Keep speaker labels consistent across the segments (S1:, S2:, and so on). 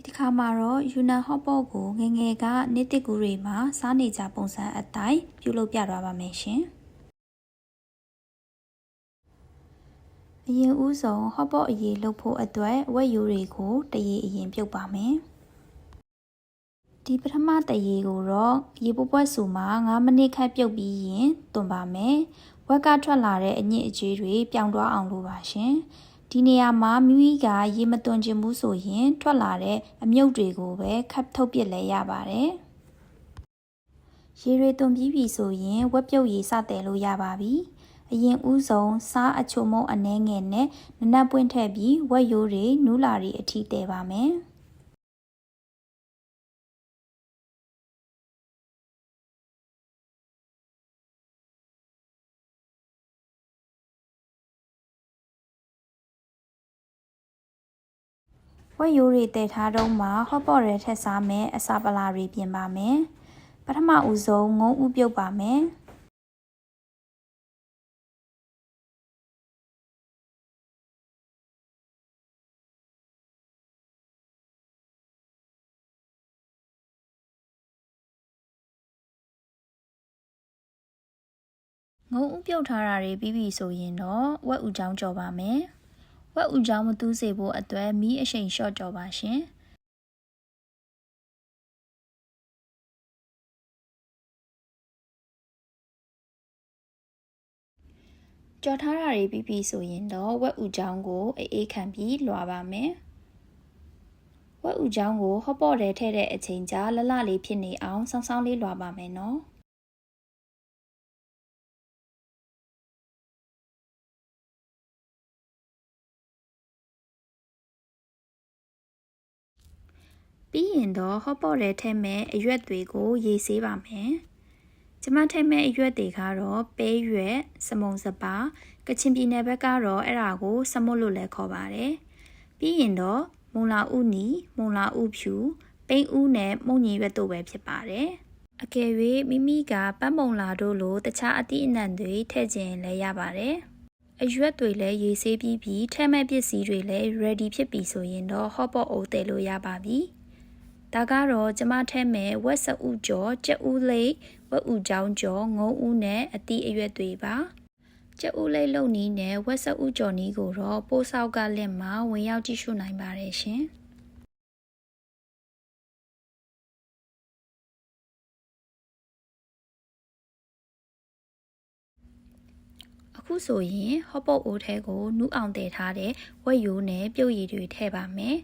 S1: ဒီခါမှာတော့ယူနန်ဟော့ပေါ့ကိုငယ်ငယ်ကနေ့တစ်ကူတွေမှာစားနေကြပုံစံအတိုင်းပြုလုပ်ပြသွားပါမယ်ရှင်အရင်ဦးဆုံးဟော့ပေါ့အရေးလုပ်ဖို့အတွက်ဝက်ယူတွေကိုတရေအရင်ပြုတ်ပါမယ်ဒီပထမတရေကိုတော့ရေပွက်စုမှာ9မိနစ်ခန့်ပြုတ်ပြီးရင်သွန်ပါမယ်ဝက်ကထွက်လာတဲ့အညစ်အကြေးတွေပြောင်းသွားအောင်လုပ်ပါရှင်ဒီနေရာမှာမိမိကရေမသွန်ချင်ဘူးဆိုရင်ထွက်လာတဲ့အမြုပ်တွေကိုပဲခပ်ထုတ်ပစ်လဲရပါတယ်ရေတွေသွန်ပြီးပြီဆိုရင်ဝက်ပြုတ်ရေစတယ်လို့ရပါပြီအရင်ဦးဆုံးစားအချိုမုံအနှဲငယ်နဲ့နနက်ပွင့်ထည့်ပြီးဝက်ရိုးတွေနူးလာတွေအထိတည်ပါမယ်ဝက်ရိုးတွေတည်ထားတော့မှဟော့ပေါ့ရဲထက်စားမယ်အစာပလာတွေပြင်ပါမယ်ပထမဦးဆုံးငုံဥပြုတ်ပါမယ်ငုံဥပြုတ်ထားတာတွေပြီးပြီဆိုရင်တော့ဝက်ဥချောင်းကြော်ပါမယ်ဝက်ဥချောင်းမတူးစေဖို့အတွက်မီးအရှိန်လျှော့ကြော်ပါရှင်ကြော်ထားတာတွေပြီးပြီဆိုရင်တော့ဝက်ဥချောင်းကိုအေးခံပြီးလွှာပါမယ်ဝက်ဥချောင်းကိုဟော့ပေါ့ထဲထည့်တဲ့အချိန်ကြာလလလေးဖြစ်နေအောင်စောင်းစောင်းလေးလွှာပါမယ်နော်ပြီးရင်တော့ဟော့ပေါ့ထဲထည့်မဲ့အရွက်တွေကိုရေဆေးပါမယ်ကျမထည့်မဲ့အရွက်တွေကတော့ပဲရွက်စမုံစပါကချင်ပြည်နယ်ဘက်ကတော့အဲ့ဒါကိုစမွတ်လို့လည်းခေါ်ပါတယ်ပြီးရင်တော့မုံလာဥနီမုံလာဥဖြူပိန်းဥနဲ့မုံညင်ရွက်တို့ပဲဖြစ်ပါတယ်အကယ်၍မိမိကပတ်မုံလာတို့လိုတခြားအသီးအနှံတွေထည့်ခြင်းလည်းရပါတယ်အရွက်တွေလည်းရေဆေးပြီးထည့်မဲ့ပစ္စည်းတွေလည်း ready ဖြစ်ပြီဆိုရင်တော့ hot pot အိုးတည်လို့ရပါပြီဒါကတော့ကျမထဲမဲ့ဝက်စဥကြော်ကြက်ဥလိပ်ဝက်ဥချောင်းကြော်ငုံဥနဲ့အသီးအရွက်တွေပါကြက်ဥလိပ်လုံနီးနဲ့ဝက်စဥကြော်နီးကိုတော့ပိုးဆောက်ကလက်မှာဝင်ရောက်ကြည့်ရှုနိုင်ပါတယ်ရှင်အခုဆိုရင်ဟော့ပေါ့အိုးထဲကိုနူးအောင်တည်ထားတဲ့ဝက်ရိုးနဲ့ပြုတ်ရည်တွေထည့်ပါမယ်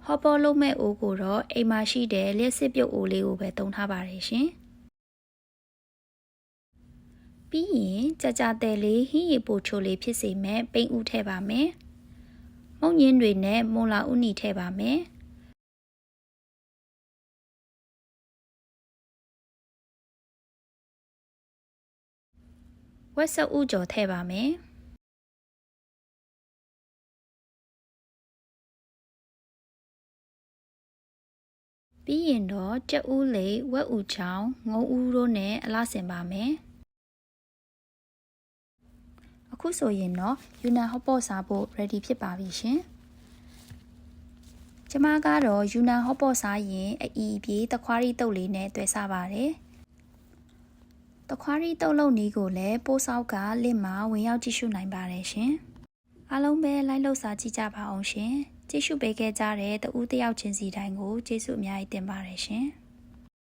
S1: ဟော့ပေါ့လုံးမဲ့အိုးကိုတော့အိမ်မှာရှိတဲ့လျှက်စစ်ပြုတ်အိုးလေးကိုပဲသုံးထားပါတယ်ရှင်ပြီးရင်ကြာတဲ့လေးဟင်းရည်ပိုချိုလေးဖြစ်စေမဲ့ပိန်းဥထည့်ပါမယ်မုံညင်းတွေနဲ့မုံလာဥနီထည့်ပါမယ်ဝက်စဥကြော်ထည့်ပါမယ်ပြီးရင်တော့ကြက်ဥလိပ်ဝက်ဥချောင်းငုံဥတို့နဲ့အလားဆင်ပါမယ်အခုဆိုရင်တော့ယူနန်ဟော့ပေါ့စားဖို့ ready ဖြစ်ပါပြီရှင်ကျမကတော့ယူနန်ဟော့ပေါ့စားရင်အီပြေးတခွားရီတုပ်လေးနဲ့တွဲစားပါတယ်တခွားရီတုပ်လုံးနီးကိုလည်းပိုးဆောက်ကလင့်မှာဝင်ရောက်ကြည့်ရှုနိုင်ပါတယ်ရှင်အားလုံးပဲလိုက်လှုပ်စားကြည့်ကြပါအောင်ရှင်ကြည့်ရှုပေးခဲ့ကြတဲ့တဦးတယောက်ချင်းစီတိုင်းကိုကျေးဇူးအများကြီးတင်ပါတယ်ရှင်